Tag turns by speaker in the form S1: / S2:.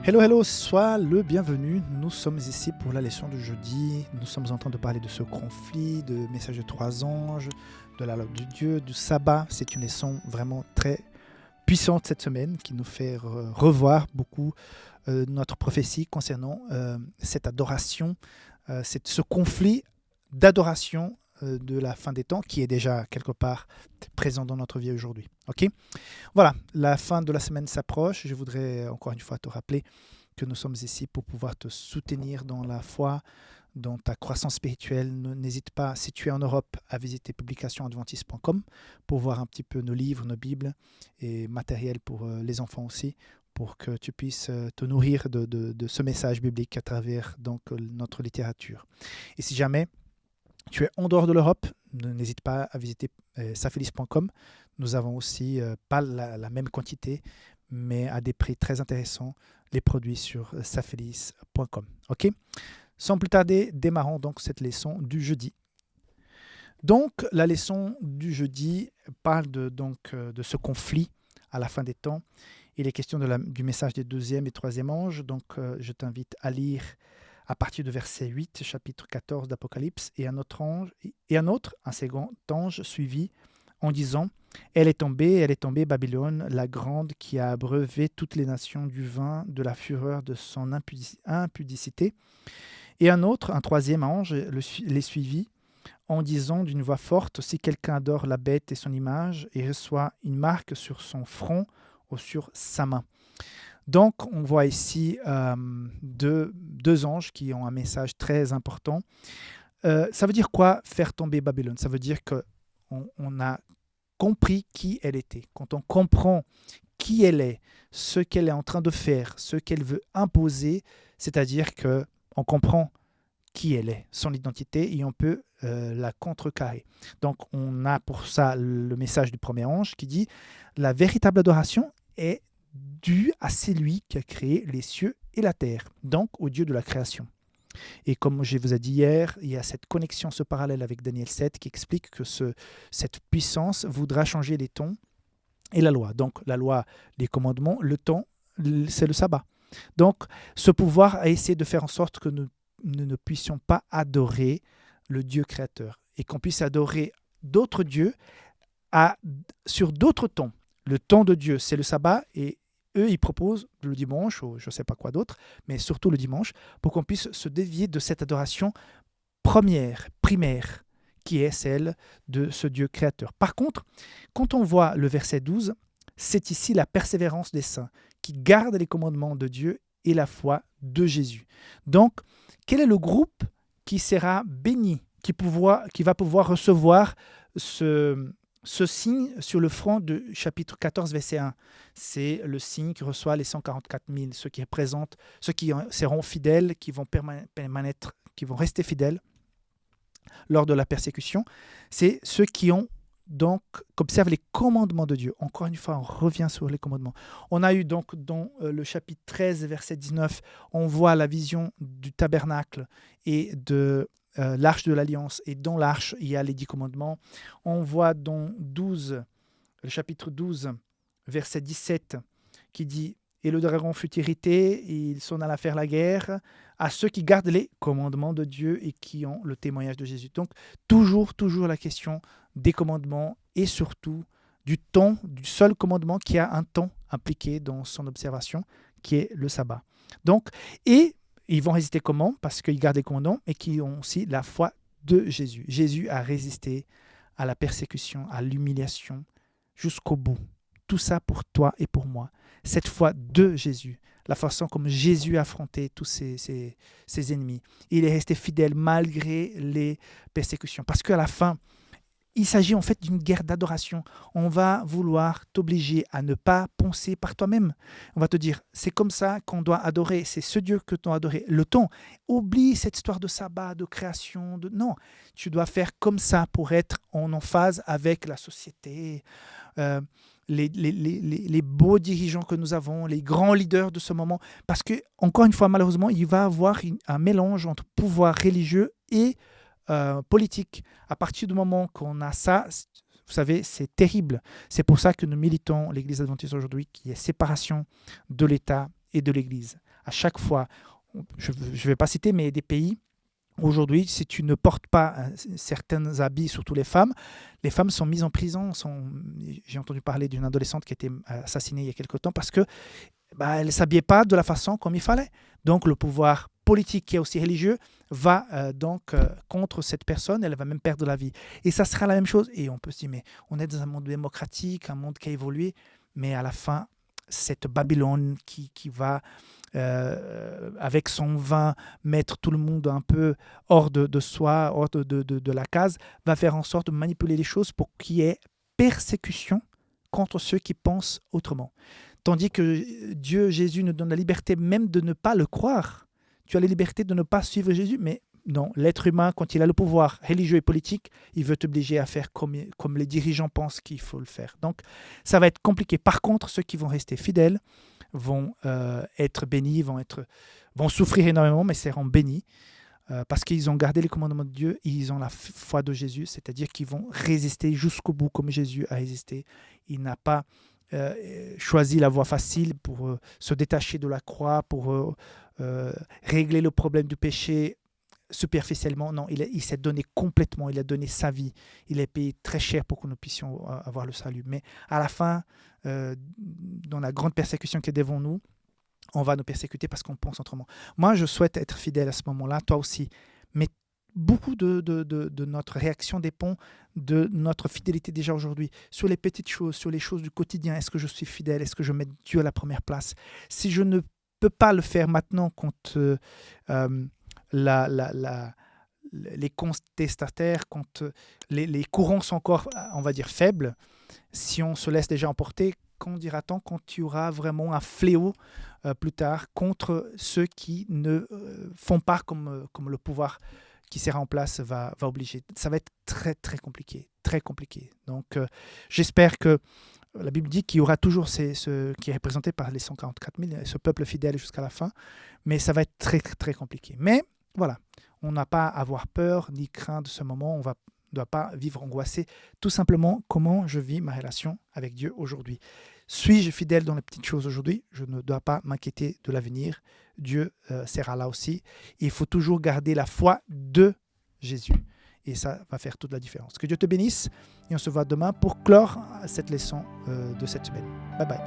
S1: Hello, hello, sois le bienvenu. Nous sommes ici pour la leçon du jeudi. Nous sommes en train de parler de ce conflit, de message de trois anges, de la loi de Dieu, du sabbat. C'est une leçon vraiment très puissante cette semaine qui nous fait revoir beaucoup notre prophétie concernant cette adoration, ce conflit d'adoration de la fin des temps qui est déjà quelque part présent dans notre vie aujourd'hui. Ok ? Voilà, la fin de la semaine s'approche. Je voudrais encore une fois te rappeler que nous sommes ici pour pouvoir te soutenir dans la foi, dans ta croissance spirituelle. N'hésite pas, si tu es en Europe, à visiter publicationadventiste.com pour voir un petit peu nos livres, nos Bibles et matériel pour les enfants aussi, pour que tu puisses te nourrir de ce message biblique à travers donc, notre littérature. Et si jamais tu es en dehors de l'Europe, n'hésite pas à visiter safelis.com. Nous avons aussi pas la même quantité, mais à des prix très intéressants, les produits sur safelis.com. Ok ? Sans plus tarder, démarrons donc cette leçon du jeudi. Donc, la leçon du jeudi parle de ce conflit à la fin des temps. Il est question du message des deuxième et troisième anges. Donc, je t'invite à lire à partir de verset 8, chapitre 14 d'Apocalypse, et un second ange suivit en disant « elle est tombée, Babylone, la grande, qui a abreuvé toutes les nations du vin de la fureur de son impudicité. » Et un troisième ange, les suivit en disant d'une voix forte « si quelqu'un adore la bête et son image, et reçoit une marque sur son front ou sur sa main. » Donc, on voit ici deux anges qui ont un message très important. Ça veut dire quoi, faire tomber Babylone ? Ça veut dire qu'on a compris qui elle était. Quand on comprend qui elle est, ce qu'elle est en train de faire, ce qu'elle veut imposer, c'est-à-dire qu'on comprend qui elle est, son identité, et on peut la contrecarrer. Donc, on a pour ça le message du premier ange qui dit « la véritable adoration est dû à celui qui a créé les cieux et la terre, donc au Dieu de la création. » Et comme je vous ai dit hier, il y a cette connexion, ce parallèle avec Daniel 7 qui explique que cette puissance voudra changer les temps et la loi. Donc la loi, les commandements, le temps, c'est le sabbat. Donc ce pouvoir a essayé de faire en sorte que nous ne puissions pas adorer le Dieu créateur et qu'on puisse adorer d'autres dieux sur d'autres temps. Le temps de Dieu, c'est le sabbat, et eux, ils proposent le dimanche, ou je ne sais pas quoi d'autre, mais surtout le dimanche, pour qu'on puisse se dévier de cette adoration primaire, qui est celle de ce Dieu créateur. Par contre, quand on voit le verset 12, c'est ici la persévérance des saints, qui gardent les commandements de Dieu et la foi de Jésus. Donc, quel est le groupe qui sera béni, qui va pouvoir recevoir ce signe sur le front de chapitre 14, verset 1, c'est le signe qui reçoit les 144 000, ceux qui représentent, ceux qui seront fidèles, qui vont rester fidèles lors de la persécution. C'est ceux qui observent les commandements de Dieu. Encore une fois, on revient sur les commandements. On a eu donc dans le chapitre 13, verset 19, on voit la vision du tabernacle et de l'arche de l'Alliance, et dans l'arche, il y a les 10 commandements. On voit dans le chapitre 12, verset 17, qui dit « Et le dragon fut irrité, et il s'en alla faire la guerre à ceux qui gardent les commandements de Dieu et qui ont le témoignage de Jésus. » Donc, toujours la question des commandements et surtout du temps, du seul commandement qui a un temps impliqué dans son observation, qui est le sabbat. Donc, et ils vont résister comment ? Parce qu'ils gardent les commandements et qu'ils ont aussi la foi de Jésus. Jésus a résisté à la persécution, à l'humiliation, jusqu'au bout. Tout ça pour toi et pour moi. Cette foi de Jésus, la façon comme Jésus a affronté tous ses ennemis. Il est resté fidèle malgré les persécutions. Parce qu'à la fin, il s'agit en fait d'une guerre d'adoration. On va vouloir t'obliger à ne pas penser par toi-même. On va te dire, c'est comme ça qu'on doit adorer, c'est ce Dieu que tu dois adorer. Le temps, oublie cette histoire de sabbat, de création. Non, tu dois faire comme ça pour être en emphase avec la société, les beaux dirigeants que nous avons, les grands leaders de ce moment. Parce que, encore une fois, malheureusement, il va y avoir un mélange entre pouvoir religieux et politique. À partir du moment qu'on a ça, vous savez, c'est terrible. C'est pour ça que nous militons l'Église adventiste aujourd'hui, qui est séparation de l'État et de l'Église. À chaque fois, je ne vais pas citer, mais des pays, aujourd'hui, si tu ne portes pas certains habits, surtout les femmes sont mises en prison. J'ai entendu parler d'une adolescente qui a été assassinée il y a quelque temps parce que elle ne s'habillait pas de la façon comme il fallait. Donc le pouvoir politique qui est aussi religieux va contre cette personne, elle va même perdre la vie. Et ça sera la même chose. Et on peut se dire, mais on est dans un monde démocratique, un monde qui a évolué, mais à la fin, cette Babylone qui va, avec son vin, mettre tout le monde un peu hors de soi, hors de la case, va faire en sorte de manipuler les choses pour qu'il y ait persécution contre ceux qui pensent autrement. Tandis que Dieu, Jésus, nous donne la liberté même de ne pas le croire. Tu as la liberté de ne pas suivre Jésus, mais non, l'être humain, quand il a le pouvoir religieux et politique, il veut t'obliger à faire comme les dirigeants pensent qu'il faut le faire. Donc, ça va être compliqué. Par contre, ceux qui vont rester fidèles vont être bénis, vont souffrir énormément, mais seront bénis parce qu'ils ont gardé les commandements de Dieu et ils ont la foi de Jésus, c'est-à-dire qu'ils vont résister jusqu'au bout comme Jésus a résisté. Il n'a pas choisi la voie facile pour se détacher de la croix, pour régler le problème du péché superficiellement. Non, il s'est donné complètement, il a donné sa vie. Il a payé très cher pour que nous puissions avoir le salut. Mais à la fin, dans la grande persécution qui est devant nous, on va nous persécuter parce qu'on pense autrement. Moi, je souhaite être fidèle à ce moment-là, toi aussi. Mais beaucoup de notre réaction dépend de notre fidélité déjà aujourd'hui. Sur les petites choses, sur les choses du quotidien, est-ce que je suis fidèle? Est-ce que je mets Dieu à la première place? Si je ne peux pas le faire maintenant quand les contestataires, quand les courants sont encore, on va dire, faibles, si on se laisse déjà emporter, qu'en dira-t-on quand il y aura vraiment un fléau plus tard contre ceux qui ne font pas comme le pouvoir qui sera en place va obliger. Ça va être très, très compliqué, très compliqué. Donc, j'espère que la Bible dit qu'il y aura toujours ce qui est représenté par les 144 000, ce peuple fidèle jusqu'à la fin, mais ça va être très, très, très compliqué. Mais voilà, on n'a pas à avoir peur ni craindre de ce moment, on ne doit pas vivre angoissé. Tout simplement, comment je vis ma relation avec Dieu aujourd'hui? Suis-je fidèle dans les petites choses aujourd'hui? Je ne dois pas m'inquiéter de l'avenir. Dieu sera là aussi. Il faut toujours garder la foi de Jésus. Et ça va faire toute la différence. Que Dieu te bénisse. Et on se voit demain pour clore cette leçon de cette semaine. Bye bye.